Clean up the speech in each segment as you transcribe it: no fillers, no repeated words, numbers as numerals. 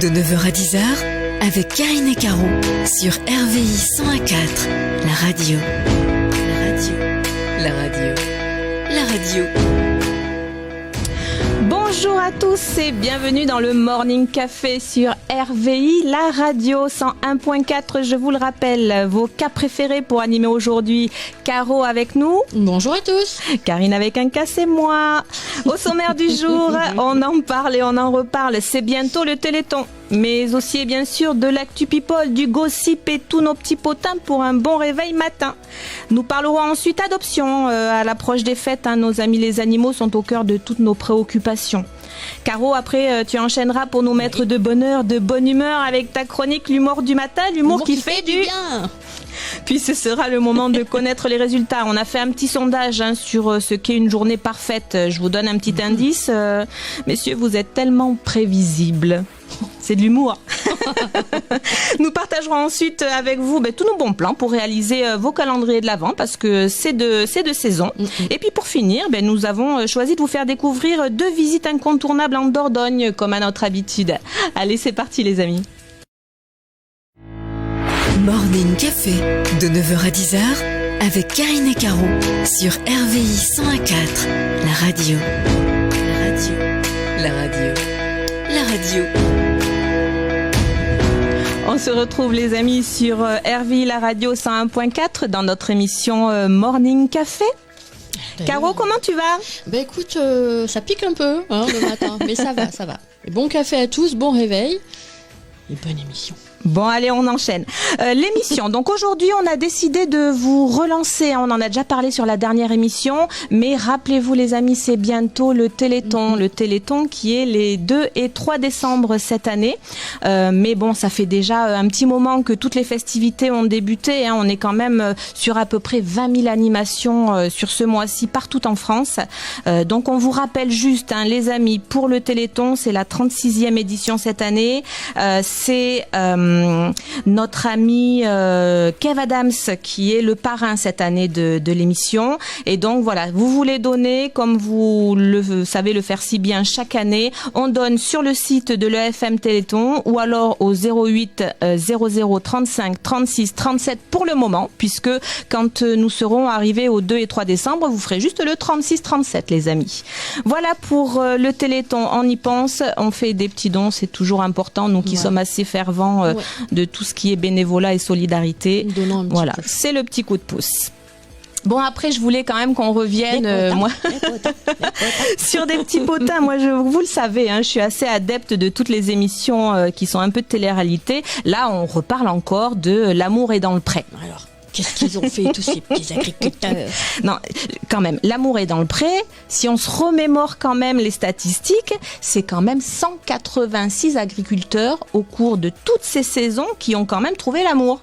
De 9h à 10h, avec Karine et Caro, sur RVI 101.4, la radio. La radio. La radio. La radio. Bonjour à tous et bienvenue dans le Morning Café sur RVI, la radio 101.4. Je vous le rappelle, vos cas préférés pour animer aujourd'hui. Caro avec nous. Bonjour à tous. Karine avec un cas, c'est moi. Au sommaire du jour, on en parle et on en reparle. C'est bientôt le Téléthon. Mais aussi, bien sûr, de l'actu people, du gossip et tous nos petits potins pour un bon réveil matin. Nous parlerons ensuite adoption. À l'approche des fêtes, nos amis les animaux sont au cœur de toutes nos préoccupations. Caro, après, tu enchaîneras pour nous mettre de bonheur, de bonne humeur avec ta chronique L'humour du matin, l'humour qui fait du bien. Puis ce sera le moment de connaître les résultats. On a fait un petit sondage sur ce qu'est une journée parfaite. Je vous donne un petit indice. Messieurs, vous êtes tellement prévisibles. C'est de l'humour. Nous partagerons ensuite avec vous tous nos bons plans pour réaliser vos calendriers de l'Avent parce que c'est de saison. Et puis pour finir, nous avons choisi de vous faire découvrir 2 visites incontournables en Dordogne comme à notre habitude. Allez, c'est parti les amis. Morning Café, de 9h à 10h, avec Karine et Caro, sur RVI 101.4, la radio. La radio. La radio. La radio. On se retrouve les amis sur RVI, la radio 101.4 dans notre émission Morning Café. Caro, comment tu vas ? Écoute, ça pique un peu le matin, mais ça va. Et bon café à tous, bon réveil et bonne émission. Bon, allez, on enchaîne. L'émission. Donc aujourd'hui, on a décidé de vous relancer. On en a déjà parlé sur la dernière émission, mais rappelez-vous les amis, c'est bientôt le Téléthon. Le Téléthon qui est les 2 et 3 décembre cette année. Mais bon, ça fait déjà un petit moment que toutes les festivités ont débuté. On est quand même sur à peu près 20 000 animations sur ce mois-ci partout en France. Donc on vous rappelle juste, les amis, pour le Téléthon, c'est la 36e édition cette année. C'est notre ami Kev Adams qui est le parrain cette année de l'émission. Et donc voilà, vous voulez donner comme vous le savez le faire si bien chaque année. On donne sur le site de l'EFM Téléthon ou alors au 08 00 35 36 37 pour le moment, puisque quand nous serons arrivés au 2 et 3 décembre, vous ferez juste le 36 37 les amis. Voilà pour le Téléthon, on y pense, on fait des petits dons, c'est toujours important, nous qui sommes assez fervents de tout ce qui est bénévolat et solidarité. Voilà, c'est le petit coup de pouce. Bon, après, je voulais quand même qu'on revienne sur des petits potins. Moi, vous le savez, je suis assez adepte de toutes les émissions qui sont un peu de télé-réalité. Là, on reparle encore de L'amour est dans le pré. Alors, qu'est-ce qu'ils ont fait tous ces petits agriculteurs ? Non, quand même, L'amour est dans le pré. Si on se remémore quand même les statistiques, c'est quand même 186 agriculteurs au cours de toutes ces saisons qui ont quand même trouvé l'amour.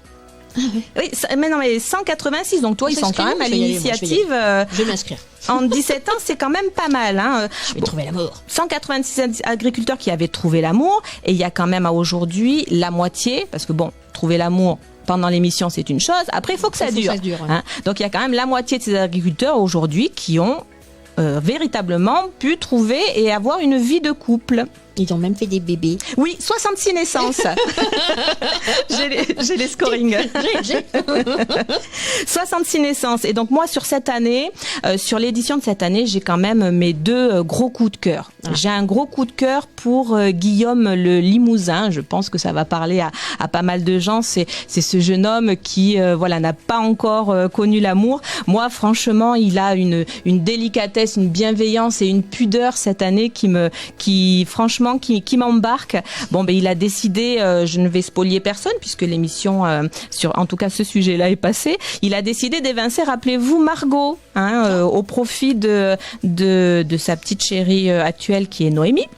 Ah oui. Oui, mais 186, donc toi, ils sont quand même à l'initiative. Je vais m'inscrire. En 17 ans, c'est quand même pas mal. Je vais trouver l'amour. 186 agriculteurs qui avaient trouvé l'amour, et il y a quand même à aujourd'hui la moitié, parce que bon, trouver l'amour pendant l'émission, c'est une chose. Après, il faut que ça dure. Donc, il y a quand même la moitié de ces agriculteurs aujourd'hui qui ont véritablement pu trouver et avoir une vie de couple. Ils ont même fait des bébés. Oui, 66 naissances. J'ai les scorings. J'ai. 66 naissances. Et donc moi, sur cette année, sur l'édition de cette année, j'ai quand même mes 2 gros coups de cœur. J'ai un gros coup de cœur pour Guillaume le Limousin. Je pense que ça va parler à pas mal de gens. C'est ce jeune homme qui n'a pas encore connu l'amour. Moi, franchement, il a une délicatesse, une bienveillance et une pudeur cette année qui franchement qui m'embarque. Bon, il a décidé, je ne vais spolier personne puisque l'émission sur en tout cas ce sujet-là est passée. Il a décidé d'évincer, rappelez-vous, Margot, au profit de sa petite chérie actuelle qui est Noémie.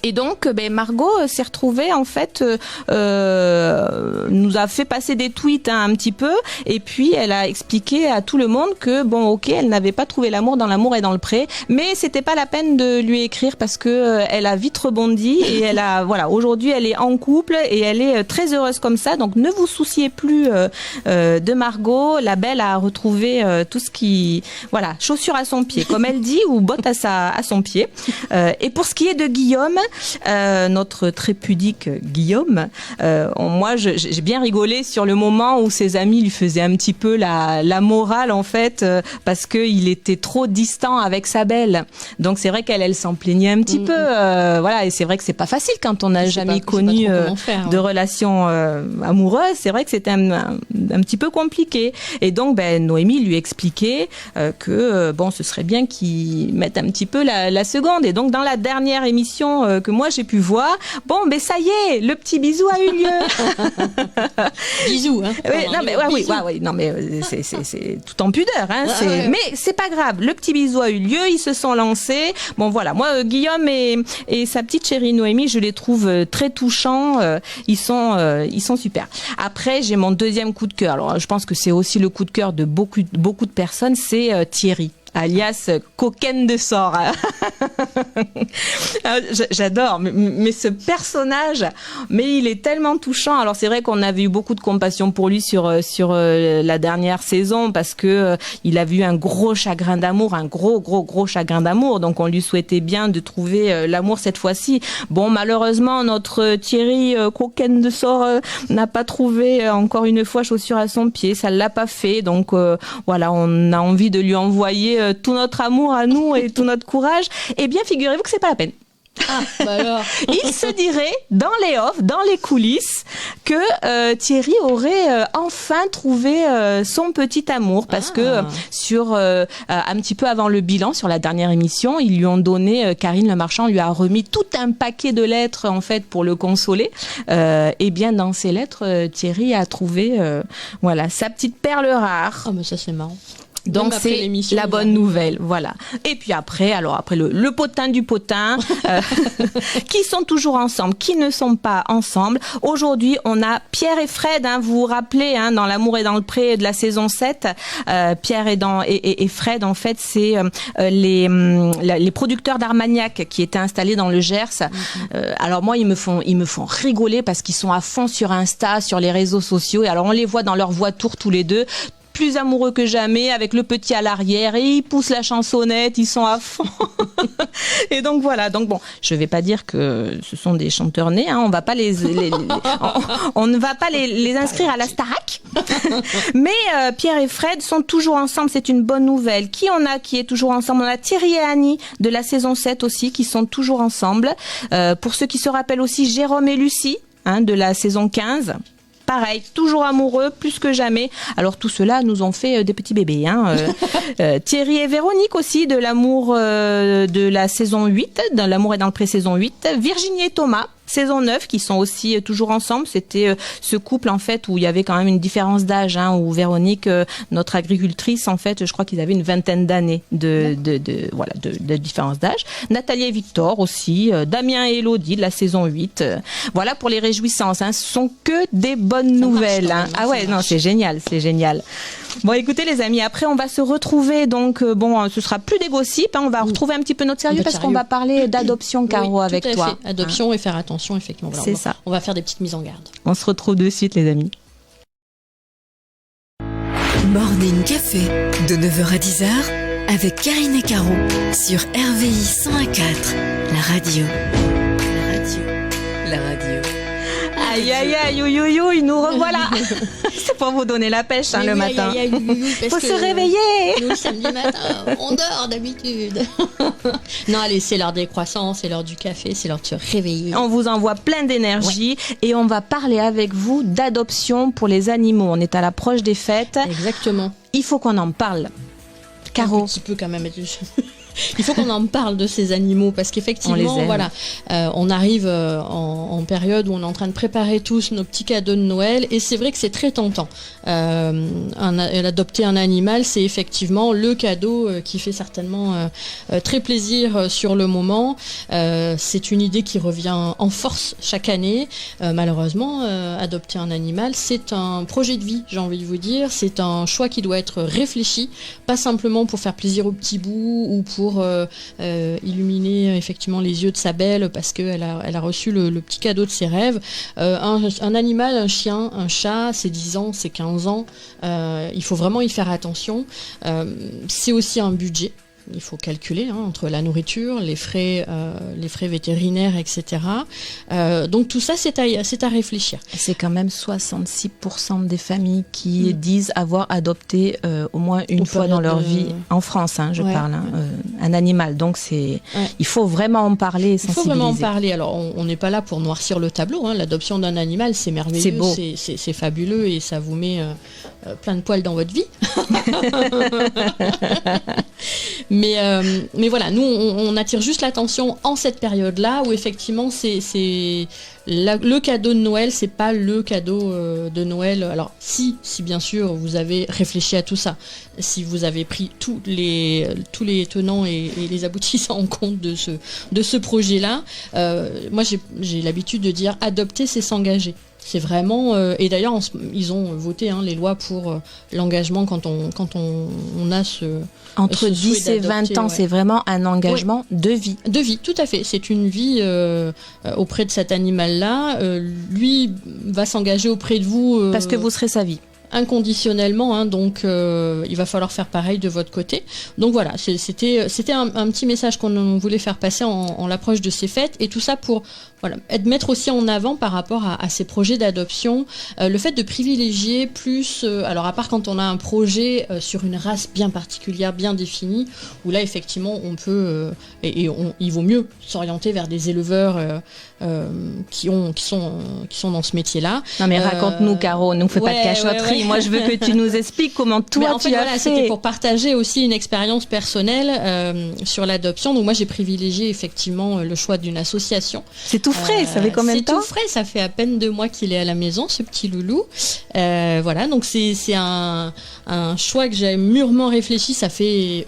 Et donc, Margot s'est retrouvée, en fait, nous a fait passer des tweets un petit peu, et puis elle a expliqué à tout le monde que, bon, ok, elle n'avait pas trouvé l'amour dans L'amour et dans le pré, mais c'était pas la peine de lui écrire parce que elle a vite rebondi et elle a, voilà, aujourd'hui elle est en couple et elle est très heureuse comme ça. Donc ne vous souciez plus de Margot, la belle a retrouvé tout ce qui, voilà, chaussure à son pied, comme elle dit, ou botte à son pied. Et pour ce qui est de Guillaume, notre très pudique Guillaume. Moi, j'ai bien rigolé sur le moment où ses amis lui faisaient un petit peu la morale, en fait, parce qu'il était trop distant avec sa belle. Donc, c'est vrai qu'elle s'en plaignait un petit peu. Voilà, et c'est vrai que c'est pas facile quand on n'a jamais connu de relation amoureuse. C'est vrai que c'était un petit peu compliqué. Et donc, Noémie lui expliquait que, ce serait bien qu'il mette un petit peu la seconde. Et donc, dans la dernière émission que moi j'ai pu voir, ça y est, le petit bisou a eu lieu. Bisous, hein. C'est tout en pudeur, hein. Mais c'est pas grave. Le petit bisou a eu lieu, ils se sont lancés. Bon, voilà. Moi, Guillaume et sa petite chérie Noémie, je les trouve très touchants. Ils sont super. Après, j'ai mon deuxième coup de cœur. Alors, je pense que c'est aussi le coup de cœur de beaucoup de personnes, c'est Thierry, alias Coquenne de Sort. J'adore, mais ce personnage, mais il est tellement touchant. Alors c'est vrai qu'on avait eu beaucoup de compassion pour lui sur la dernière saison parce que il a vu un gros chagrin d'amour, un gros chagrin d'amour. Donc on lui souhaitait bien de trouver l'amour cette fois-ci. Bon, malheureusement, notre Thierry Coquenne de Sort n'a pas trouvé encore une fois chaussure à son pied. Ça l'a pas fait. Donc voilà, on a envie de lui envoyer tout notre amour à nous et tout notre courage. Eh bien, figurez-vous que c'est pas la peine. Alors. Il se dirait dans les offs, dans les coulisses, que Thierry aurait enfin trouvé son petit amour parce que sur un petit peu avant le bilan, sur la dernière émission, ils lui ont donné, Karine Le Marchand lui a remis tout un paquet de lettres en fait pour le consoler. Et bien dans ces lettres, Thierry a trouvé sa petite perle rare. Ah mais ça c'est marrant. Donc c'est la bonne nouvelle, voilà. Et puis après le potin du potin, qui sont toujours ensemble, qui ne sont pas ensemble. Aujourd'hui, on a Pierre et Fred, vous vous rappelez, dans L'amour est dans le pré de la saison 7, Pierre et Fred, en fait, c'est les producteurs d'Armagnac qui étaient installés dans le Gers. Alors moi, ils me font rigoler parce qu'ils sont à fond sur Insta, sur les réseaux sociaux. Et alors on les voit dans leur voiture tous les deux, plus amoureux que jamais, avec le petit à l'arrière, et ils poussent la chansonnette, ils sont à fond. Et donc voilà. Donc bon, je vais pas dire que ce sont des chanteurs nés, on va pas on ne va pas les inscrire à la Starac. Mais Pierre et Fred sont toujours ensemble, c'est une bonne nouvelle. Qui est toujours ensemble? On a Thierry et Annie de la saison 7 aussi, qui sont toujours ensemble. Pour ceux qui se rappellent aussi, Jérôme et Lucie, de la saison 15. Pareil, toujours amoureux, plus que jamais. Alors tout cela nous ont fait des petits bébés. Thierry et Véronique aussi, de l'amour de la saison 8, dans L'amour est dans le pré-saison 8. Virginie et Thomas, saison 9, qui sont aussi toujours ensemble. C'était ce couple en fait où il y avait quand même une différence d'âge, où Véronique, notre agricultrice, en fait, je crois qu'ils avaient une vingtaine d'années de différence d'âge. Nathalie et Victor aussi, Damien et Élodie de la saison 8. Voilà pour les réjouissances, ce sont que des bonnes nouvelles. C'est génial. Bon, écoutez les amis, après on va se retrouver, donc ce sera plus des gossips, on va retrouver un petit peu notre sérieux parce qu'on va parler d'adoption, Caro, avec toi. Adoption et faire attention, effectivement. Voilà, c'est ça. On va faire des petites mises en garde. On se retrouve de suite les amis. Morning Café, de 9h à 10h, avec Karine et Caro, sur RVI 101.4, la radio. Aïe, nous revoilà. C'est pour vous donner la pêche le matin. Faut se réveiller. Nous, samedi matin, on dort d'habitude. Non, allez, c'est l'heure des croissants, c'est l'heure du café, c'est l'heure de se réveiller. On vous envoie plein d'énergie et on va parler avec vous d'adoption pour les animaux. On est à l'approche des fêtes. Exactement. Il faut qu'on en parle. Caro. Un petit peu quand même. Il faut qu'on en parle de ces animaux parce qu'effectivement, on arrive en période où on est en train de préparer tous nos petits cadeaux de Noël et c'est vrai que c'est très tentant. Adopter un animal, c'est effectivement le cadeau qui fait certainement très plaisir sur le moment. C'est une idée qui revient en force chaque année. Malheureusement, adopter un animal, c'est un projet de vie, j'ai envie de vous dire. C'est un choix qui doit être réfléchi, pas simplement pour faire plaisir au petit bout ou pour illuminer effectivement les yeux de sa belle parce qu'elle a reçu le petit cadeau de ses rêves. Un animal, un chien, un chat, c'est 10 ans, c'est 15 ans. Il faut vraiment y faire attention. C'est aussi un budget. il faut calculer entre la nourriture, les frais vétérinaires, etc. Donc tout ça, c'est à réfléchir. C'est quand même 66% des familles qui disent avoir adopté au moins une fois dans leur vie, en France, parle, un animal. Donc il faut vraiment en parler et sensibiliser. Il faut vraiment en parler. Alors on n'est pas là pour noircir le tableau. L'adoption d'un animal, c'est merveilleux, c'est beau, c'est fabuleux et ça vous met plein de poils dans votre vie. Mais voilà, nous on attire juste l'attention en cette période-là où effectivement c'est le cadeau de Noël, c'est pas le cadeau de Noël. Alors si bien sûr vous avez réfléchi à tout ça, si vous avez pris tous les tenants et les aboutissants en compte de ce projet-là, moi j'ai l'habitude de dire adopter, c'est s'engager. C'est vraiment et d'ailleurs ils ont voté les lois pour l'engagement quand on a ce entre 10 et 20 ans, c'est vraiment un engagement de vie. De vie, tout à fait. C'est une vie auprès de cet animal-là. Lui va s'engager auprès de vous parce que vous serez sa vie. Inconditionnellement, donc il va falloir faire pareil de votre côté. Donc voilà, c'était un petit message qu'on voulait faire passer en l'approche de ces fêtes, et tout ça pour mettre aussi en avant par rapport à ces projets d'adoption, le fait de privilégier plus, alors à part quand on a un projet sur une race bien particulière, bien définie, où là effectivement on peut, il vaut mieux s'orienter vers des éleveurs qui sont dans ce métier-là. Non mais raconte-nous, Caro, ne fais pas de cachotterie. Moi je veux que tu nous expliques comment toi tu as fait. C'était pour partager aussi une expérience personnelle sur l'adoption. Donc moi j'ai privilégié effectivement le choix d'une association. C'est tout frais, ça fait combien de temps ? C'est tout frais, ça fait à peine 2 mois qu'il est à la maison, ce petit loulou. Voilà, donc c'est un choix que j'ai mûrement réfléchi, ça fait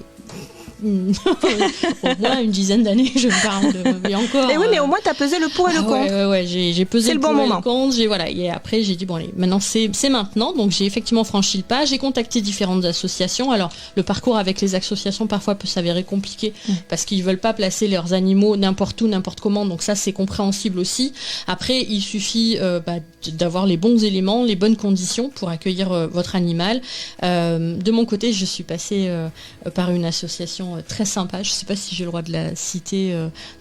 au moins une dizaine d'années que je me parle et encore. Et oui, mais au moins tu as pesé le pour et le contre. Ouais, j'ai pesé le pour et le contre. Et après j'ai dit allez, maintenant c'est maintenant. Donc j'ai effectivement franchi le pas. J'ai contacté différentes associations. Alors le parcours avec les associations parfois peut s'avérer compliqué parce qu'ils veulent pas placer leurs animaux n'importe où, n'importe comment. Donc ça c'est compréhensible aussi. Après il suffit d'avoir les bons éléments, les bonnes conditions pour accueillir votre animal. De mon côté, je suis passée par une association très sympa, je ne sais pas si j'ai le droit de la citer,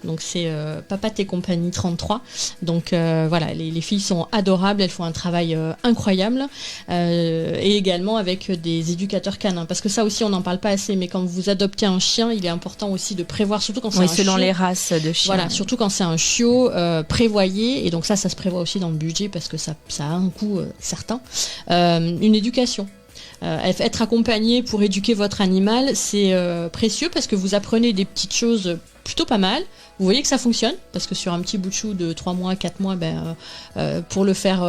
donc c'est Papat et compagnie 33. Donc voilà, les filles sont adorables, elles font un travail incroyable, et également avec des éducateurs canins, parce que ça aussi on n'en parle pas assez, mais quand vous adoptez un chien, il est important aussi de prévoir, surtout quand c'est un selon chiot, les races de chiens. Voilà, surtout quand c'est un chiot, prévoyez, et donc ça se prévoit aussi dans le budget parce que ça a un coût certain, une éducation. Être accompagné pour éduquer votre animal, c'est précieux parce que vous apprenez des petites choses plutôt pas mal. Vous voyez que ça fonctionne, parce que sur un petit bout de chou de 3 mois, 4 mois, pour le faire,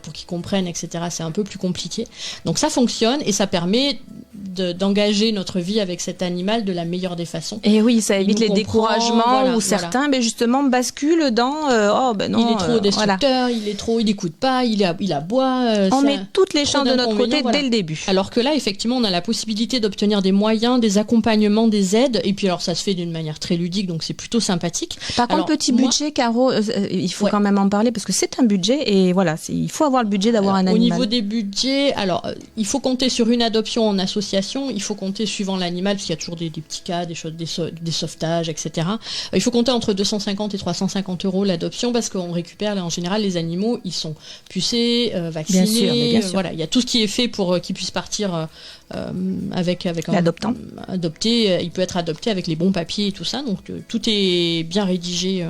pour qu'ils comprennent, etc., c'est un peu plus compliqué. Donc ça fonctionne et ça permet d'engager notre vie avec cet animal de la meilleure des façons. Et oui, ça évite les découragements où certains justement basculent dans non, il est trop destructeur, il n'écoute pas, il aboie. On met toutes les chances de notre côté dès le début. Alors que là, effectivement, on a la possibilité d'obtenir des moyens, des accompagnements, des aides, et puis alors ça se fait d'une manière très ludique, donc c'est plutôt sympathique. Par contre, petit budget, Caro, il faut quand même en parler parce que c'est un budget et voilà, il faut avoir le budget d'avoir un animal. Au niveau des budgets, alors il faut compter sur une adoption en association, il faut compter suivant l'animal, parce qu'il y a toujours des petits cas, des choses, des sauvetages, etc. Il faut compter entre 250 et 350 € l'adoption parce qu'on récupère en général les animaux, ils sont pucés, vaccinés, bien sûr. Voilà, il y a tout ce qui est fait pour qu'ils puissent partir avec l'adoptant. Adopté, il peut être adopté avec les bons papiers et tout ça, donc tout est bien rédigé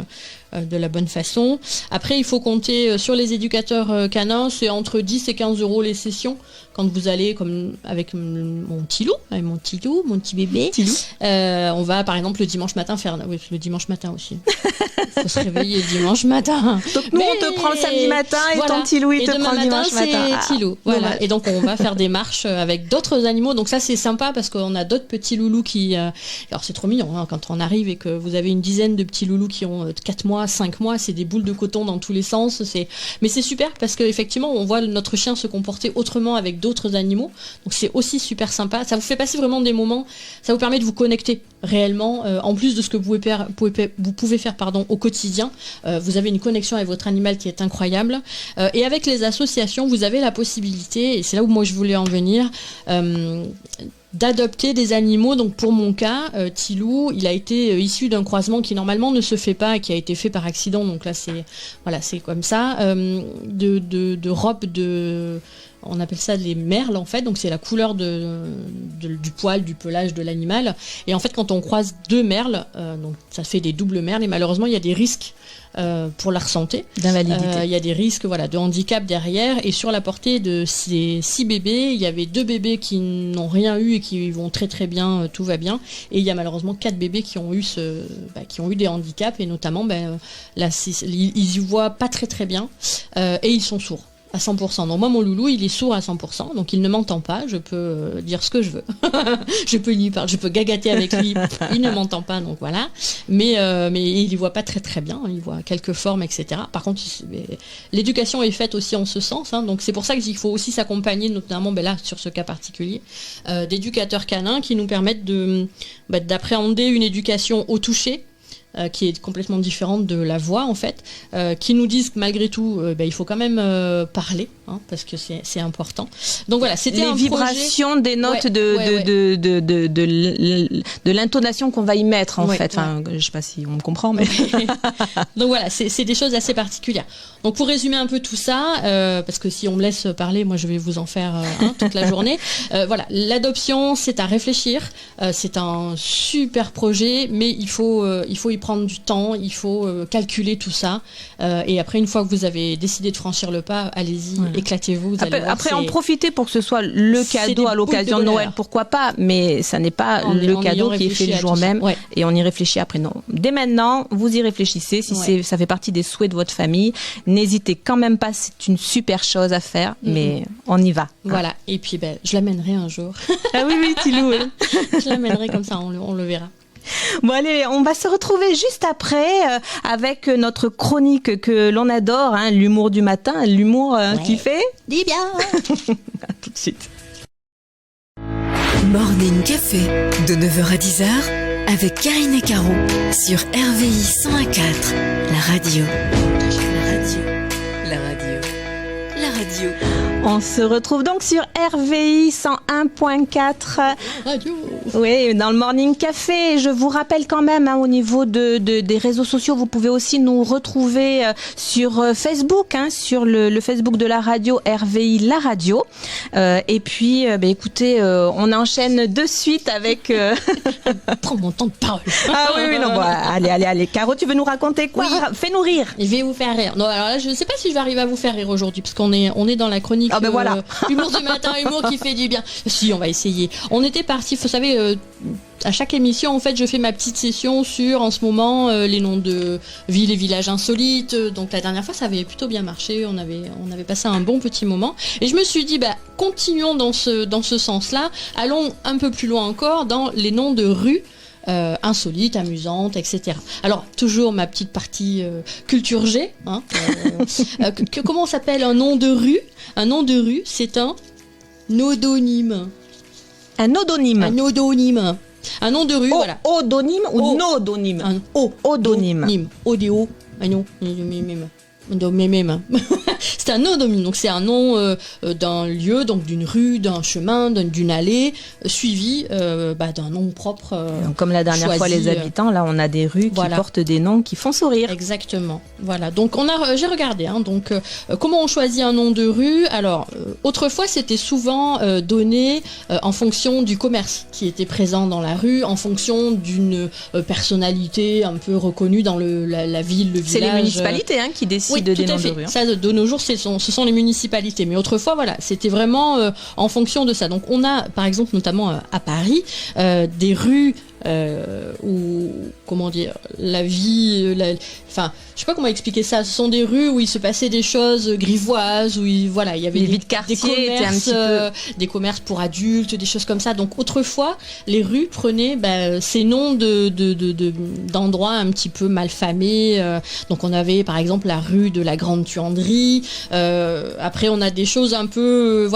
de la bonne façon. Après, il faut compter sur les éducateurs canins, c'est entre 10 et 15 € les sessions. Quand vous allez, comme avec mon petit loup, mon petit bébé, on va par exemple le dimanche matin faire... Oui, le dimanche matin aussi. Il faut se réveiller le dimanche matin. Donc nous, on te prend le samedi matin et ton petit loup, il te prend le dimanche matin. C'est petit loup. Voilà. Et donc, on va faire des marches avec d'autres animaux. Donc ça, c'est sympa parce qu'on a d'autres petits loulous qui... Alors, c'est trop mignon quand on arrive et que vous avez une dizaine de petits loulous qui ont 4 mois, 5 mois, c'est des boules de coton dans tous les sens. Mais c'est super parce qu'effectivement, on voit notre chien se comporter autrement avec d'autres animaux. Donc c'est aussi super sympa. Ça vous fait passer vraiment des moments, ça vous permet de vous connecter réellement, en plus de ce que vous pouvez faire au quotidien. Vous avez une connexion avec votre animal qui est incroyable. Et avec les associations, vous avez la possibilité, et c'est là où moi je voulais en venir, d'adopter des animaux. Donc pour mon cas, Tilou, il a été issu d'un croisement qui normalement ne se fait pas et qui a été fait par accident. Donc là c'est comme ça, de robes de... On appelle ça les merles en fait, donc c'est la couleur du poil, du pelage de l'animal. Et en fait, quand on croise 2 merles, donc ça fait des doubles merles, et malheureusement il y a des risques pour leur santé. D'invalidité. Il y a des risques de handicap derrière. Et sur la portée de ces 6 bébés, il y avait 2 bébés qui n'ont rien eu et qui vont très très bien, tout va bien. Et il y a malheureusement 4 bébés qui ont eu des handicaps, et notamment ils y voient pas très très bien et ils sont sourds. À 100%. Donc moi, mon loulou, il est sourd à 100%, donc il ne m'entend pas. Je peux dire ce que je veux. Je peux lui parler, je peux gagater avec lui. Il ne m'entend pas, donc voilà. Mais il y voit pas très très bien. Il voit quelques formes, etc. Par contre, l'éducation est faite aussi en ce sens. Donc c'est pour ça qu'il faut aussi s'accompagner, notamment là sur ce cas particulier, d'éducateurs canins qui nous permettent d'appréhender une éducation au toucher. Qui est complètement différente de la voix en fait, qui nous disent que malgré tout il faut quand même parler, parce que c'est important. Donc voilà, c'était les vibrations des notes de l'intonation qu'on va y mettre en fait. Enfin, je sais pas si on me comprend, mais donc voilà, c'est des choses assez particulières. Donc pour résumer un peu tout ça, parce que si on me laisse parler, moi je vais vous en faire toute la journée. Voilà, l'adoption, c'est à réfléchir. C'est un super projet, mais il faut y prendre du temps, il faut calculer tout ça. Et après, une fois que vous avez décidé de franchir le pas, allez-y, éclatez-vous. Après, en profiter pour que ce soit le cadeau à l'occasion de Noël, pourquoi pas, mais ça n'est pas le cadeau qui est fait le jour même. Et on y réfléchit après. Non. Dès maintenant, vous y réfléchissez. Si ça fait partie des souhaits de votre famille, n'hésitez quand même pas, c'est une super chose à faire, mais on y va. Voilà. Et puis, je l'amènerai un jour. Ah oui, Tilou. Je l'amènerai comme ça, on le verra. Bon allez, on va se retrouver juste après avec notre chronique que l'on adore, l'humour du matin, l'humour qui fait... Dis bien. À tout de suite. Morning Café, de 9h à 10h, avec Karine et Caro, sur RVI 101.4, la radio. La radio. La radio. On se retrouve donc sur RVI 101.4. Radio. Oui, dans le Morning Café. Je vous rappelle quand même, au niveau des réseaux sociaux, vous pouvez aussi nous retrouver sur Facebook, sur le Facebook de la radio, RVI La Radio. Et puis, écoutez, on enchaîne de suite avec... Prends mon temps de parole. Ah oui, non, allez. Caro, tu veux nous raconter quoi? Oui. Fais-nous rire. Je vais vous faire rire. Non, alors là, je ne sais pas si je vais arriver à vous faire rire aujourd'hui, parce qu'on est dans la chronique voilà. Humour du matin, humour qui fait du bien. Si, on va essayer. On était parti, vous savez, à chaque émission, en fait, je fais ma petite session sur, en ce moment, les noms de villes et villages insolites. Donc la dernière fois, ça avait plutôt bien marché. On avait passé un bon petit moment. Et je me suis dit, continuons dans ce sens-là. Allons un peu plus loin encore dans les noms de rues. Insolites, amusantes, etc. Alors, toujours ma petite partie culture G. Comment s'appelle un nom de rue? Un nom de rue, c'est un odonyme. Un odonyme. Un odonyme. Un nom de rue, voilà. Odonyme ou nodonyme? Un odonyme. O-D-O. C'est un odonyme, donc c'est un nom d'un lieu, donc d'une rue, d'un chemin, d'une allée, suivi d'un nom propre. Comme la dernière fois, les habitants, là, on a des rues qui portent des noms qui font sourire. Exactement. Voilà. Donc j'ai regardé. Comment on choisit un nom de rue? Alors, autrefois, c'était souvent donné en fonction du commerce qui était présent dans la rue, en fonction d'une personnalité un peu reconnue dans la ville, le village. C'est les municipalités qui décident des noms de rue. Ça, de nos jours, ce sont les municipalités. Mais autrefois, c'était vraiment en fonction de ça. Donc, on a, par exemple, notamment à Paris, des rues où, comment dire, la vie... je sais pas comment expliquer ça. Ce sont des rues où il se passait des choses grivoises, où il y avait des commerces pour adultes, des choses comme ça. Donc, autrefois, les rues prenaient ces noms d'endroits un petit peu malfamés. Donc, on avait, par exemple, la rue de la Grande Tuanderie. Après, on a des choses un peu...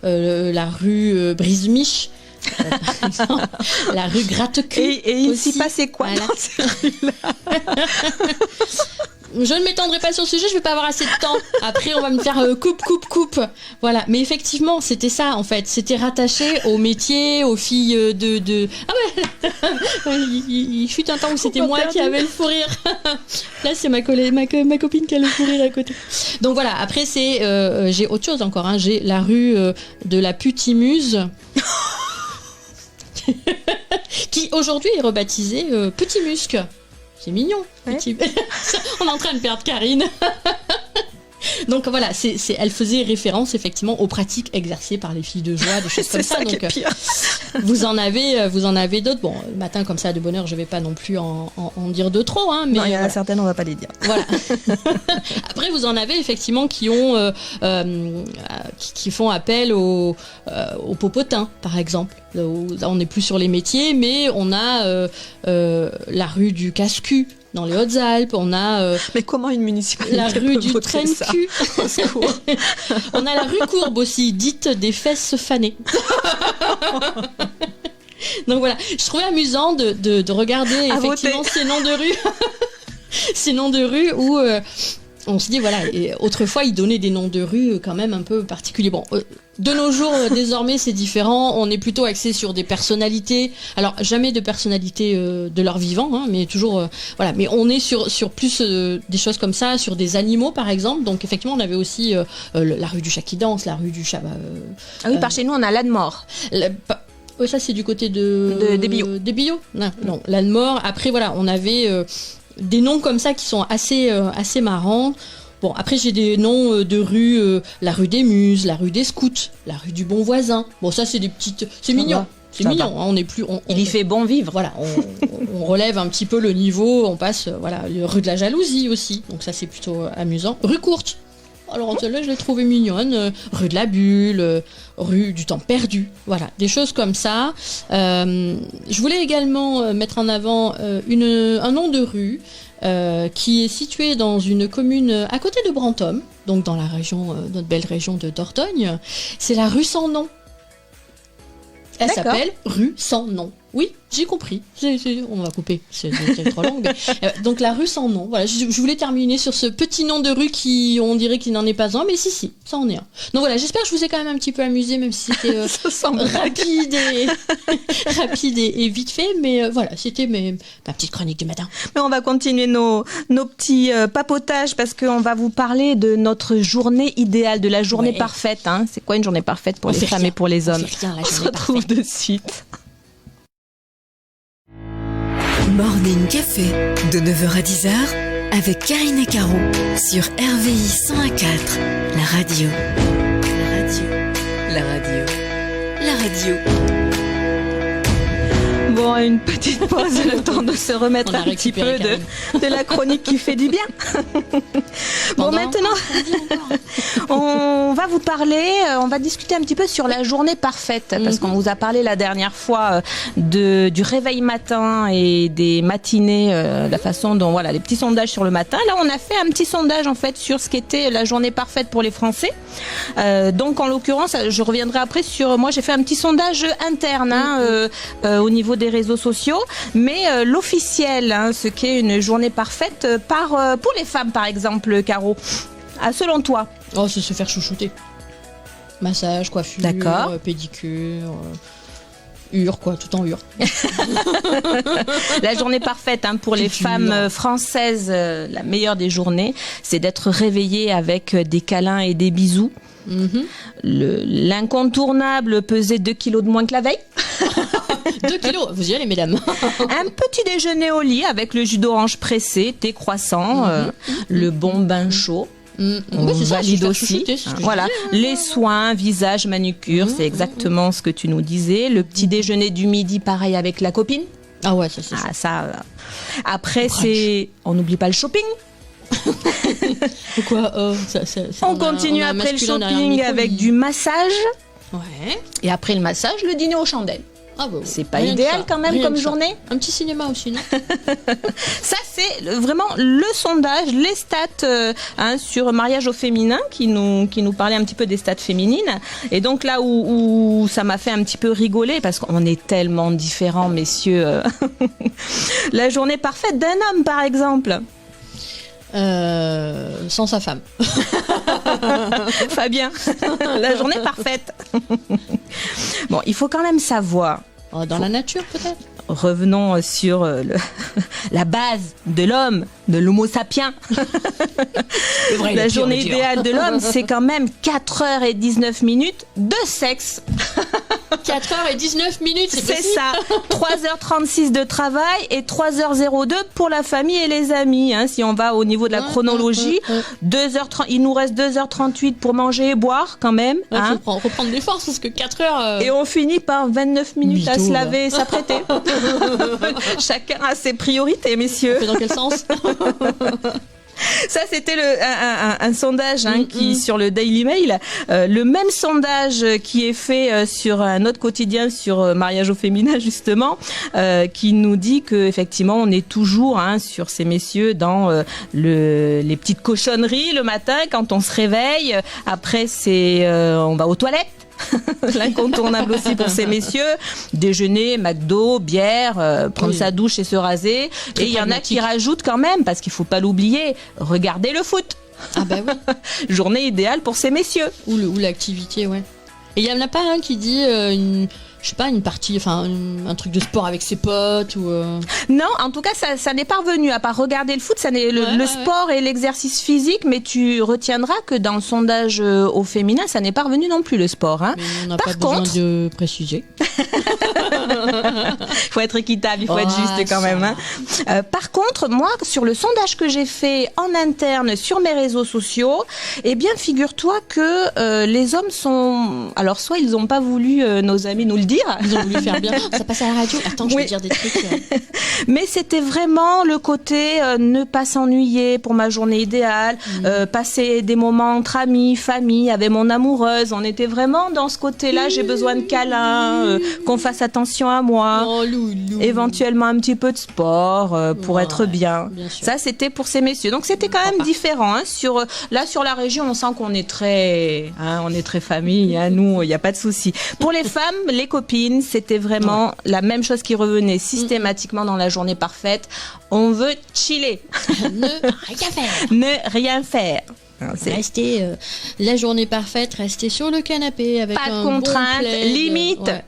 la rue Brise-Miche. La rue Gratte-Cul. Et il s'y passait quoi dans ces rues-là? je ne m'étendrai pas sur ce sujet, je vais pas avoir assez de temps. Après, on va me faire coupe. Voilà. Mais effectivement, c'était ça, en fait. C'était rattaché au métier, aux filles de... Ah ouais. Il fut un temps où c'était moi qui avais le fou rire. Là, c'est ma copine qui a le fou rire à côté. Donc voilà. Après, j'ai autre chose encore, hein. J'ai la rue de la Putimuse. Qui aujourd'hui est rebaptisée Petit Musc. C'est mignon. Ouais. On est en train de perdre Karine. Donc voilà, elle faisait référence effectivement aux pratiques exercées par les filles de joie, des choses comme ça. Donc vous en avez d'autres. Bon, le matin comme ça de bonne heure, je vais pas non plus en dire de trop, hein. Mais non, il y en a certaines, on va pas les dire. Voilà. Après, vous en avez effectivement qui font appel au popotin, par exemple. On n'est plus sur les métiers, mais on a la rue du Casse-Cul. Dans les Hautes-Alpes, on a... mais comment une municipalité la rue du Traîne-Cul. On a la rue Courbe aussi, dite des fesses fanées. Donc voilà, je trouvais amusant de regarder effectivement ces noms de rue. Ces noms de rue où... on se dit, voilà, et autrefois, ils donnaient des noms de rue quand même un peu particuliers. Bon, de nos jours, désormais, c'est différent. On est plutôt axé sur des personnalités. Alors, jamais de personnalités de leur vivant, hein, mais toujours... voilà, mais on est sur plus des choses comme ça, sur des animaux, par exemple. Donc, effectivement, on avait aussi la rue du chat qui danse, la rue du chat... ah oui, par chez nous, on a l'Anne-Mort. Oui, ça, c'est du côté des Bio. Des Bio. Non, l'Anne-Mort. Après, voilà, on avait... des noms comme ça qui sont assez marrants. Bon, après j'ai des noms de rues, la rue des Muses, la rue des Scouts, la rue du Bon Voisin. Bon, ça c'est des petites, c'est mignon. C'est mignon, hein, on est plus. Il y fait bon vivre. Voilà, on relève un petit peu le niveau, on passe, voilà, rue de la Jalousie aussi. Donc ça c'est plutôt amusant. Rue Courte. Alors celle-là je l'ai trouvée mignonne. Rue de la Bulle, rue du Temps Perdu. Voilà, des choses comme ça. Je voulais également mettre en avant un nom de rue qui est situé dans une commune à côté de Brantôme, donc dans la région, notre belle région de Dordogne. C'est la rue sans nom. Elle s'appelle rue sans nom. Oui, j'ai compris. On va couper, c'est trop long. Mais, donc la rue sans nom. Voilà, je voulais terminer sur ce petit nom de rue qui, on dirait qu'il n'en est pas un, mais si, ça en est un. Donc voilà, j'espère que je vous ai quand même un petit peu amusé, même si c'était rapide et vite fait. Mais voilà, c'était ma petite chronique du matin. Mais on va continuer nos petits papotages parce qu'on va vous parler de notre journée idéale, de la journée parfaite. Hein. C'est quoi une journée parfaite pour les femmes et pour les hommes? On se retrouve de suite. Morning Café, de 9h à 10h, avec Karine et Caro, sur RVI 101.4, la radio. La radio. La radio. Bon, une petite pause, le temps de se remettre un petit peu de la chronique qui fait du bien. Bon, maintenant, on va vous parler, on va discuter un petit peu sur la journée parfaite, parce qu'on vous a parlé la dernière fois du réveil matin et des matinées, la façon dont, voilà, les petits sondages sur le matin. Là, on a fait un petit sondage, en fait, sur ce qu'était la journée parfaite pour les Français. Donc, en l'occurrence, je reviendrai après sur, moi, j'ai fait un petit sondage interne, au niveau des réseaux sociaux, mais l'officiel, ce qu'est une journée parfaite pour les femmes, par exemple, Caro. Selon toi? Oh, c'est se faire chouchouter. Massage, coiffure, pédicure, quoi, tout en hure. La journée parfaite pour les femmes françaises, la meilleure des journées, c'est d'être réveillée avec des câlins et des bisous. L'incontournable, peser 2 kilos de moins que la veille. 2 kilos, vous y allez, mesdames. Un petit déjeuner au lit avec le jus d'orange pressé, thé croissant, le bon bain chaud. On valide aussi. Voilà, les soins, visage, manucure, c'est exactement ce que tu nous disais. Le petit déjeuner du midi, pareil avec la copine. Ah ouais, ça c'est ça. Après, on n'oublie pas le shopping. Pourquoi on continue après le shopping avec du massage. Ouais. Et après le massage, le dîner aux chandelles. Ah bah, c'est pas idéal quand même comme journée. Un petit cinéma aussi, non? Ça, c'est vraiment le sondage, les stats sur mariage au féminin qui nous parlait un petit peu des stats féminines. Et donc là où ça m'a fait un petit peu rigoler parce qu'on est tellement différents, messieurs. La journée parfaite d'un homme, par exemple. Sans sa femme. Fabien, la journée parfaite. Bon, il faut quand même savoir. Dans la nature, peut-être. Revenons sur la base de l'homme, de l'homo sapiens. La journée idéale de l'homme, c'est quand même 4h19 de sexe. 4h19, c'est ça. 3h36 de travail et 3h02 pour la famille et les amis. Hein, si on va au niveau de la chronologie, 2h30, il nous reste 2h38 pour manger et boire quand même. Hein. Faut reprendre des forces parce que 4h... Et on finit par 29 minutes à se laver et s'apprêter. Chacun a ses priorités, messieurs. Dans quel sens? Ça, c'était un sondage qui sur le Daily Mail. Le même sondage qui est fait sur un autre quotidien sur mariage au féminin, justement, qui nous dit que effectivement, on est toujours sur ces messieurs dans les petites cochonneries le matin quand on se réveille. Après, on va aux toilettes. L'incontournable aussi pour ces messieurs, déjeuner, McDo, bière, prendre sa douche et se raser. Et il y en a qui rajoutent quand même, parce qu'il faut pas l'oublier, regarder le foot. Ah bah oui. Journée idéale pour ces messieurs. Ou l'activité, ouais. Et il y en a pas un qui dit une partie, enfin un truc de sport avec ses potes ou. Non, en tout cas, ça n'est pas revenu. À part regarder le foot, ça n'est le sport et l'exercice physique, mais tu retiendras que dans le sondage au féminin, ça n'est pas revenu non plus le sport. Hein. Mais on n'a pas besoin de préciser. Il faut être équitable, il faut être juste quand même. Hein. Par contre, moi, sur le sondage que j'ai fait en interne sur mes réseaux sociaux, eh bien, figure-toi que les hommes sont... Alors, soit ils n'ont pas voulu, nos amis, nous le dire. Ils ont voulu faire bien. Ça passe à la radio. Attends, je vais dire des trucs. Mais c'était vraiment le côté ne pas s'ennuyer pour ma journée idéale, passer des moments entre amis, famille, avec mon amoureuse. On était vraiment dans ce côté-là. J'ai besoin de câlins, qu'on fasse attention à moi. Oh, loulou. Éventuellement un petit peu de sport pour être bien. Ça, c'était pour ces messieurs. Donc, c'était quand même différent. Hein. Sur la région, on sent qu'on est très famille. Hein. Nous, il n'y a pas de souci. Pour les femmes, les copines, c'était vraiment la même chose qui revenait systématiquement dans la journée parfaite. On veut chiller. Ne rien faire. Ne rien faire. Rester la journée parfaite, rester sur le canapé avec pas de contraintes, limite. Ouais.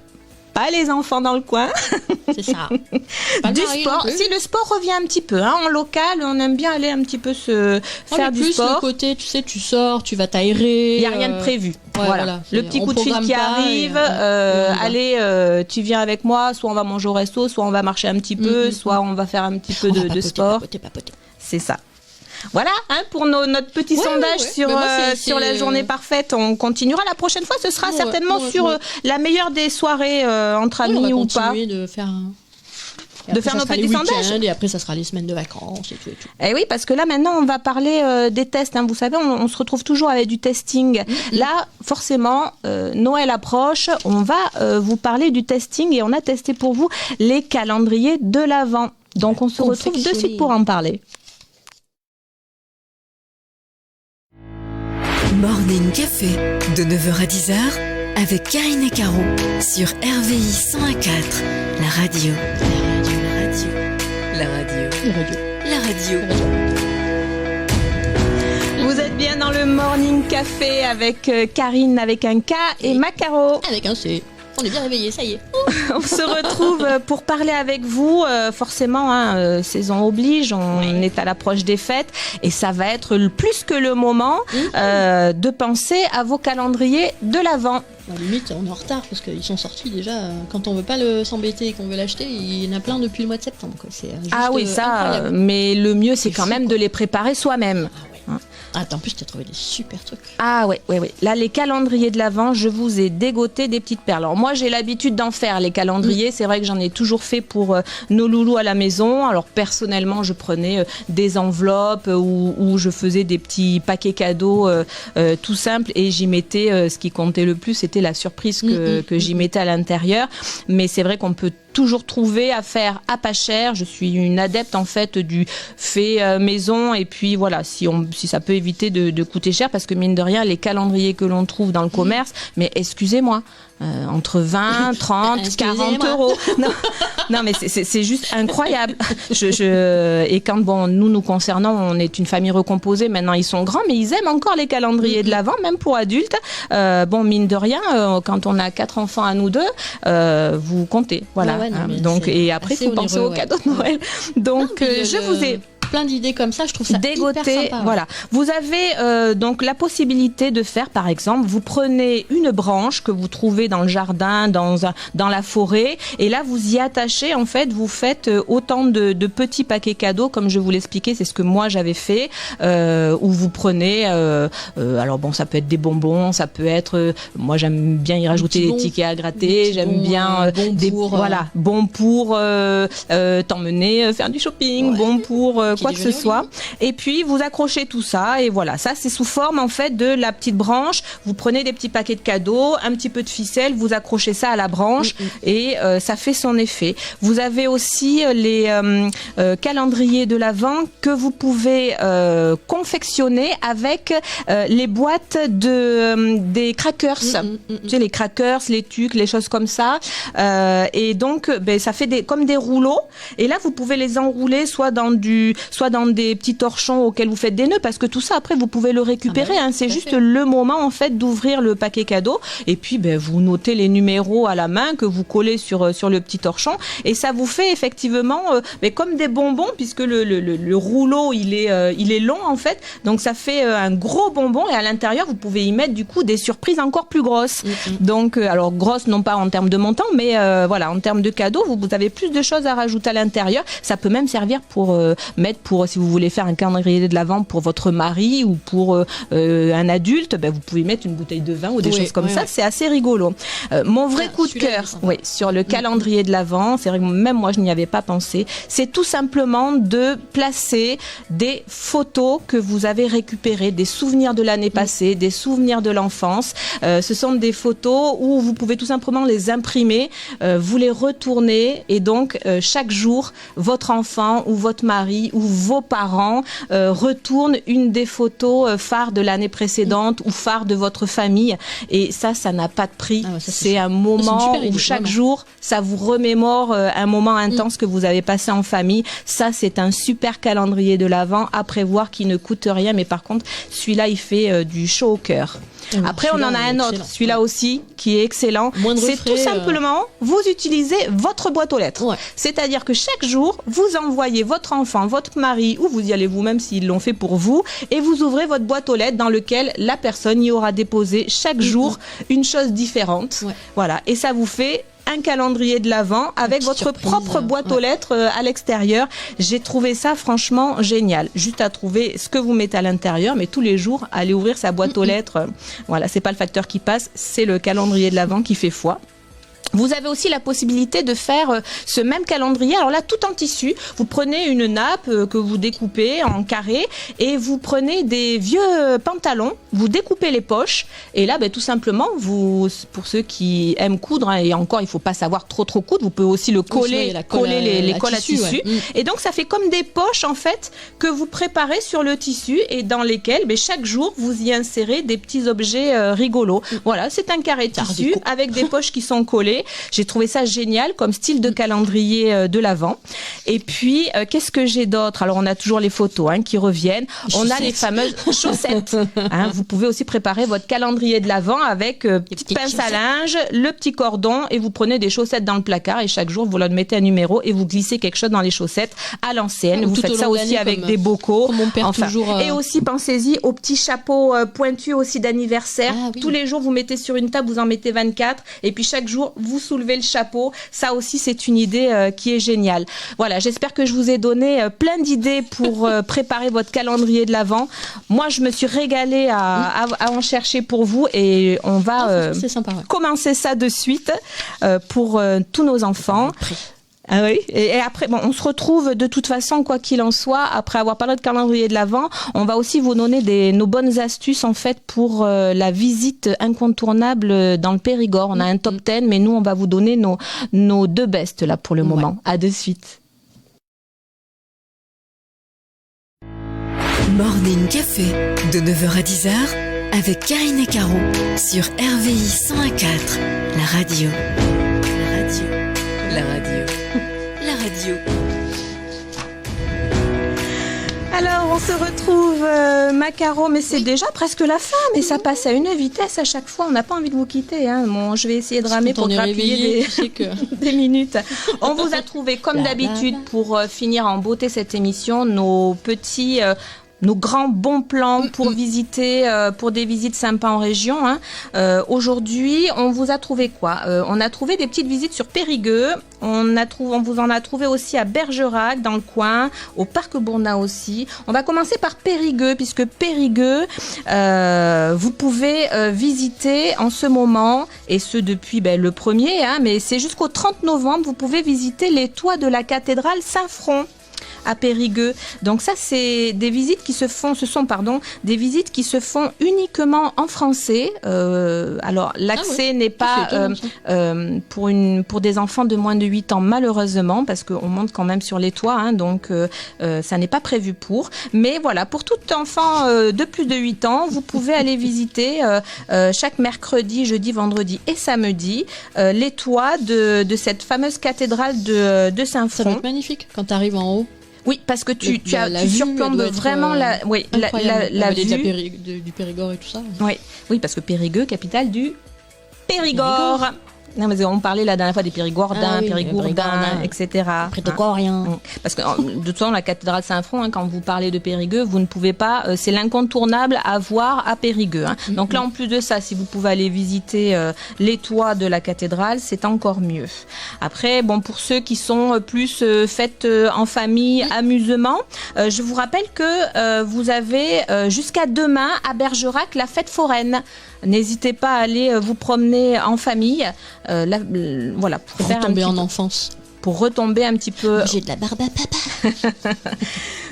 Pas les enfants dans le coin. C'est ça. Du sport. Si le sport revient un petit peu, en local, on aime bien aller un petit peu faire du sport. Le côté, tu sais, tu sors, tu vas t'aérer. Il n'y a rien de prévu. Voilà. Le petit coup de fil qui arrive. Allez, tu viens avec moi. Soit on va manger au resto, soit on va marcher un petit peu, soit on va faire un petit peu de sport. Papoter. C'est ça. Voilà, pour notre petit sondage sur la journée parfaite. On continuera la prochaine fois. Ce sera certainement sur la meilleure des soirées entre amis ou pas. De faire nos petits sondages. Et après, ça sera les semaines de vacances et tout. Et oui, parce que là, maintenant, on va parler des tests. Hein. Vous savez, on se retrouve toujours avec du testing. Là, forcément, Noël approche. On va vous parler du testing et on a testé pour vous les calendriers de l'Avent. Donc, on se retrouve de suite pour en parler. Morning Café, de 9h à 10h, avec Karine et Caro, sur RVI 101.4, la radio. La radio. Vous êtes bien dans le Morning Café avec Karine avec un K et Macaro avec un C. On est bien réveillés, ça y est. On se retrouve pour parler avec vous. Forcément, saison oblige, on est à l'approche des fêtes et ça va être plus que le moment de penser à vos calendriers de l'Avent. Limite, on est en retard parce qu'ils sont sortis déjà. Quand on veut pas s'embêter et qu'on veut l'acheter, il y en a plein depuis le mois de septembre. Quoi. C'est juste incroyable. Mais le mieux, c'est quand même de les préparer soi-même. En plus, tu as trouvé des super trucs. Ah ouais. Là, les calendriers de l'Avent, je vous ai dégoté des petites perles. Alors moi, j'ai l'habitude d'en faire, les calendriers. C'est vrai que j'en ai toujours fait pour nos loulous à la maison. Alors personnellement, je prenais des enveloppes ou je faisais des petits paquets cadeaux tout simples et j'y mettais, ce qui comptait le plus, c'était la surprise que j'y mettais à l'intérieur. Mais c'est vrai qu'on peut toujours trouver à faire à pas cher. Je suis une adepte en fait du fait maison, et puis voilà, si ça peut éviter de coûter cher, parce que mine de rien, les calendriers que l'on trouve dans le commerce, mais excusez-moi, entre 20, 30, 40 euros. Non, mais c'est juste incroyable. Et quand, nous concernant, on est une famille recomposée, maintenant ils sont grands, mais ils aiment encore les calendriers de l'Avent, même pour adultes. Mine de rien, quand on a 4 enfants à nous deux, vous comptez. Voilà. Donc, et après, il faut penser aux cadeaux de Noël. Donc, je vous ai plein d'idées comme ça, je trouve ça hyper sympa. Voilà. Vous avez donc la possibilité de faire, par exemple, vous prenez une branche que vous trouvez dans le jardin, dans la forêt, et là vous y attachez, en fait, vous faites autant de petits paquets cadeaux, comme je vous l'expliquais, c'est ce que moi j'avais fait, où vous prenez, alors ça peut être des bonbons, ça peut être, moi j'aime bien y rajouter des tickets à gratter, j'aime bien bon pour t'emmener faire du shopping, bon pour quoi que ce soit. Et puis vous accrochez tout ça, et voilà, ça c'est sous forme en fait de la petite branche. Vous prenez des petits paquets de cadeaux, un petit peu de ficelle, vous accrochez ça à la branche, et ça fait son effet. Vous avez aussi les calendriers de l'Avent que vous pouvez confectionner avec les boîtes des crackers. Tu sais, les crackers, les tucs, les choses comme ça. Et donc ça fait comme des rouleaux, et là vous pouvez les enrouler soit dans des petits torchons auxquels vous faites des nœuds, parce que tout ça après vous pouvez le récupérer, c'est juste le moment en fait d'ouvrir le paquet cadeau, et puis vous notez les numéros à la main que vous collez sur le petit torchon, et ça vous fait effectivement comme des bonbons, puisque le rouleau il est long en fait, donc ça fait un gros bonbon, et à l'intérieur vous pouvez y mettre du coup des surprises encore plus grosses. Donc alors grosses non pas en termes de montant, mais en termes de cadeaux, vous avez plus de choses à rajouter à l'intérieur. Ça peut même servir pour mettre, si vous voulez faire un calendrier de l'Avent pour votre mari ou pour un adulte, vous pouvez mettre une bouteille de vin ou des choses comme ça. C'est assez rigolo. Mon vrai coup de cœur sur le calendrier de l'Avent, c'est vrai que même moi je n'y avais pas pensé, c'est tout simplement de placer des photos que vous avez récupérées, des souvenirs de l'année passée, des souvenirs de l'enfance. Ce sont des photos où vous pouvez tout simplement les imprimer, vous les retournez, et donc chaque jour votre enfant ou votre mari ou vos parents retournent une des photos phares de l'année précédente ou phares de votre famille, et ça n'a pas de prix. C'est un moment où chaque jour ça vous remémore un moment intense que vous avez passé en famille. Ça c'est un super calendrier de l'Avent à prévoir, qui ne coûte rien, mais par contre celui-là il fait du chaud au cœur. Après on en a un autre, celui-là aussi qui est excellent. C'est tout simplement vous utilisez votre boîte aux lettres, c'est-à-dire que chaque jour vous envoyez votre enfant, votre mari, ou vous y allez vous-même s'ils l'ont fait pour vous, et vous ouvrez votre boîte aux lettres dans lequel la personne y aura déposé chaque jour une chose différente. Voilà, et ça vous fait un calendrier de l'Avent avec votre propre boîte aux lettres à l'extérieur. J'ai trouvé ça franchement génial. Juste à trouver ce que vous mettez à l'intérieur, mais tous les jours, aller ouvrir sa boîte aux lettres. Voilà, c'est pas le facteur qui passe, c'est le calendrier de l'Avent qui fait foi. Vous avez aussi la possibilité de faire ce même calendrier. Alors là, tout en tissu. Vous prenez une nappe que vous découpez en carré, et vous prenez des vieux pantalons, vous découpez les poches, et là, tout simplement, pour ceux qui aiment coudre, et encore, il faut pas savoir trop coudre, vous pouvez aussi le coller, les colles à tissu. Et donc, ça fait comme des poches, en fait, que vous préparez sur le tissu, et dans lesquelles, chaque jour, vous y insérez des petits objets rigolos. Voilà, c'est un carré de tissu avec des poches qui sont collées. J'ai trouvé ça génial comme style de calendrier de l'Avent. Et puis, qu'est-ce que j'ai d'autre? Alors, on a toujours les photos qui reviennent. On a les fameuses chaussettes. Vous pouvez aussi préparer votre calendrier de l'Avent avec petite pince à linge, le petit cordon, et vous prenez des chaussettes dans le placard, et chaque jour, vous leur mettez un numéro et vous glissez quelque chose dans les chaussettes à l'ancienne. Vous faites ça aussi avec des bocaux. Et aussi, pensez-y aux petits chapeaux pointus aussi d'anniversaire. Tous les jours, vous mettez sur une table, vous en mettez 24, et puis chaque jour, vous soulevez le chapeau. Ça aussi, c'est une idée qui est géniale. Voilà, j'espère que je vous ai donné plein d'idées pour préparer votre calendrier de l'Avent. Moi, je me suis régalée à en chercher pour vous, et on va commencer ça de suite pour tous nos enfants. Ah oui. Et après, bon, on se retrouve de toute façon, quoi qu'il en soit, après avoir parlé de calendrier de l'Avent, on va aussi vous donner nos bonnes astuces en fait pour la visite incontournable dans le Périgord. On a un top 10, mais nous, on va vous donner nos 2 bestes là pour le moment. À de suite. Morning Café de 9h à 10h avec Karine et Caro sur RVI 101.4, la radio. La radio. La radio. La radio. Alors, on se retrouve, Macaro, mais c'est déjà presque la fin, mais ça passe à une vitesse à chaque fois. On n'a pas envie de vous quitter. Hein. Bon, je vais essayer de ramer pour grappiller des minutes. On vous a trouvé, comme d'habitude, pour finir en beauté cette émission, nos grands bons plans pour visiter, pour des visites sympas en région. Hein. Aujourd'hui, on vous a trouvé quoi ? On a trouvé des petites visites sur Périgueux. On vous en a trouvé aussi à Bergerac, dans le coin, au Parc Bourna aussi. On va commencer par Périgueux, puisque Périgueux, vous pouvez visiter en ce moment, et ce depuis le 1er, hein, mais c'est jusqu'au 30 novembre, vous pouvez visiter les toits de la cathédrale Saint-Front à Périgueux. Donc ça, c'est des visites qui se font, des visites qui se font uniquement en français. Alors l'accès n'est pas pour des enfants de moins de 8 ans, malheureusement, parce qu'on monte quand même sur les toits, hein, donc ça n'est pas prévu pour. Mais voilà, pour tout enfant de plus de 8 ans, vous pouvez aller visiter chaque mercredi, jeudi, vendredi et samedi les toits de cette fameuse cathédrale de Saint-Front. Ça va être magnifique quand tu arrives en haut. Oui, parce que tu surplombes vraiment la vue du Périgord et tout ça. Oui, parce que Périgueux, capitale du Périgord. Non, mais on parlait la dernière fois des Périgordins, Périgourdins, etc. Prétogoriens. Parce que de toute façon, la cathédrale Saint-Front, hein, quand vous parlez de Périgueux, vous ne pouvez pas. C'est l'incontournable à voir à Périgueux. Hein. Donc là, en plus de ça, si vous pouvez aller visiter les toits de la cathédrale, c'est encore mieux. Après, bon, pour ceux qui sont plus fêtes en famille, amusement, je vous rappelle que vous avez jusqu'à demain à Bergerac la fête foraine. N'hésitez pas à aller vous promener en famille. Voilà, pour retomber en enfance. Pour retomber un petit peu. J'ai de la barbe à papa.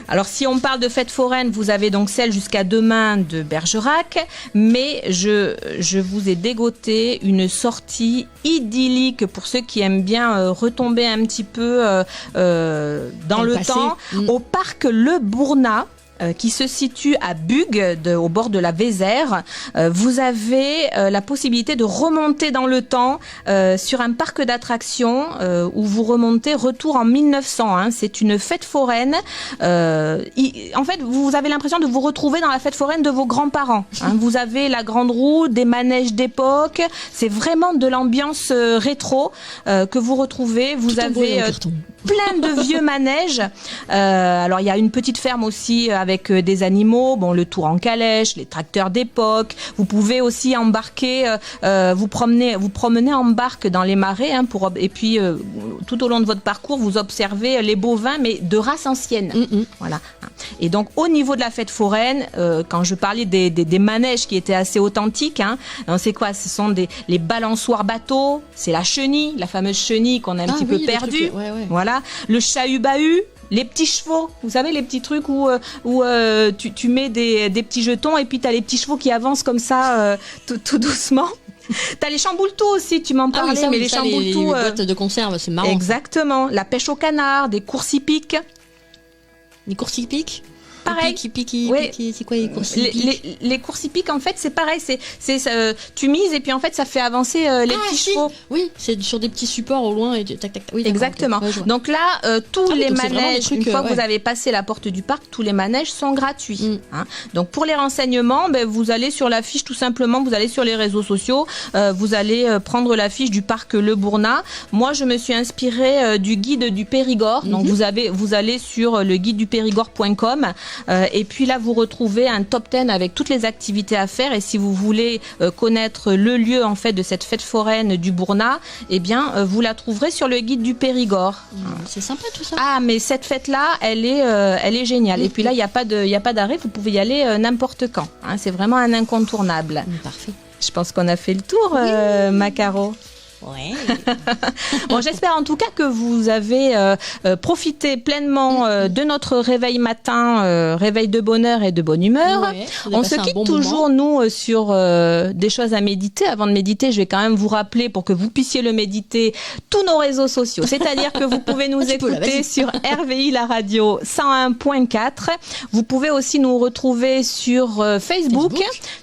Alors, si on parle de fête foraine, vous avez donc celle jusqu'à demain de Bergerac, mais je vous ai dégoté une sortie idyllique pour ceux qui aiment bien retomber un petit peu dans le temps, au parc Le Bourna, qui se situe à Bugues, au bord de la Vézère. Vous avez la possibilité de remonter dans le temps sur un parc d'attractions où vous remontez retour en 1900. Hein. C'est une fête foraine. En fait, vous avez l'impression de vous retrouver dans la fête foraine de vos grands-parents. Hein. Vous avez la grande roue, des manèges d'époque. C'est vraiment de l'ambiance rétro que vous retrouvez. Vous avez plein de vieux manèges. Alors, il y a une petite ferme aussi avec des animaux, bon, le tour en calèche, les tracteurs d'époque. Vous pouvez aussi embarquer, vous promener en barque dans les marais, hein, et puis tout au long de votre parcours, vous observez les bovins, mais de race ancienne. Voilà. Et donc, au niveau de la fête foraine, quand je parlais des manèges qui étaient assez authentiques, hein, c'est quoi ? Ce sont les balançoires bateaux, c'est la chenille, la fameuse chenille qu'on a un petit peu perdue. Voilà. Le chahut-bahut. Les petits chevaux, vous savez, les petits trucs où tu mets des petits jetons et puis tu as les petits chevaux qui avancent comme ça tout doucement. T'as les chamboule-tout aussi, tu m'en parlais, mais les chamboule-tout... Les boîtes de conserve, c'est marrant. Exactement. La pêche au canard, des courses hippiques. Les courses hippiques ? Pareil. C'est quoi les courses hippiques ? Les courses hippiques, en fait, c'est pareil. Tu mises et puis en fait, ça fait avancer les petits chevaux. Oui, c'est sur des petits supports au loin et tac, tac, tac. Oui, exactement. Donc là, tous les manèges, une fois que vous avez passé la porte du parc, tous les manèges sont gratuits. Hein. Donc pour les renseignements, vous allez sur la fiche tout simplement, vous allez sur les réseaux sociaux, vous allez prendre la fiche du parc Le Bourna. Moi, je me suis inspirée du guide du Périgord. Donc vous allez sur le guide du Périgord.com. Et puis là, vous retrouvez un top 10 avec toutes les activités à faire. Et si vous voulez connaître le lieu en fait de cette fête foraine du Bourna, eh bien, vous la trouverez sur le guide du Périgord. C'est sympa tout ça. Ah, mais cette fête-là, elle est géniale. Et puis là, il y a pas d'arrêt. Vous pouvez y aller n'importe quand. Hein, c'est vraiment un incontournable. Parfait. Je pense qu'on a fait le tour, Macaro. Ouais. Bon, j'espère en tout cas que vous avez profité pleinement de notre réveil matin, réveil de bonheur et de bonne humeur. Ouais, on se quitte toujours, nous, sur des choses à méditer. Avant de méditer, je vais quand même vous rappeler, pour que vous puissiez le méditer, tous nos réseaux sociaux. C'est-à-dire que vous pouvez nous écouter sur RVI, la radio 101.4. Vous pouvez aussi nous retrouver sur Facebook,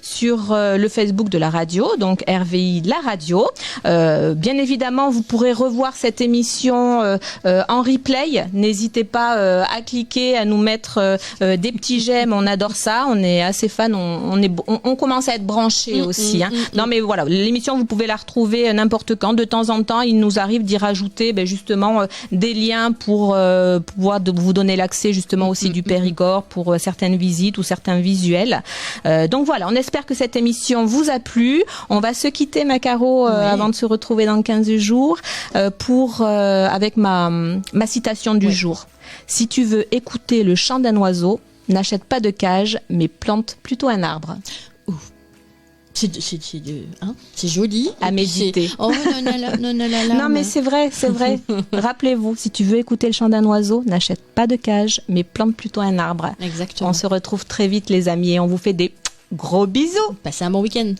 sur le Facebook de la radio, donc RVI, la radio. Bien évidemment, vous pourrez revoir cette émission en replay. N'hésitez pas à cliquer, à nous mettre des petits j'aime. On adore ça. On est assez fans. On commence à être branchés aussi. Non, mais voilà, l'émission, vous pouvez la retrouver n'importe quand. De temps en temps, il nous arrive d'y rajouter justement des liens pour pouvoir vous donner l'accès justement aussi du Périgord pour certaines visites ou certains visuels. Donc voilà, on espère que cette émission vous a plu. On va se quitter, Macaro, avant de se retrouver dans 15 jours avec ma citation du jour. Si tu veux écouter le chant d'un oiseau, n'achète pas de cage, mais plante plutôt un arbre. C'est joli. À méditer. Non, mais c'est vrai. Rappelez-vous, si tu veux écouter le chant d'un oiseau, n'achète pas de cage, mais plante plutôt un arbre. Exactement. On se retrouve très vite, les amis, et on vous fait des gros bisous. Passez un bon week-end.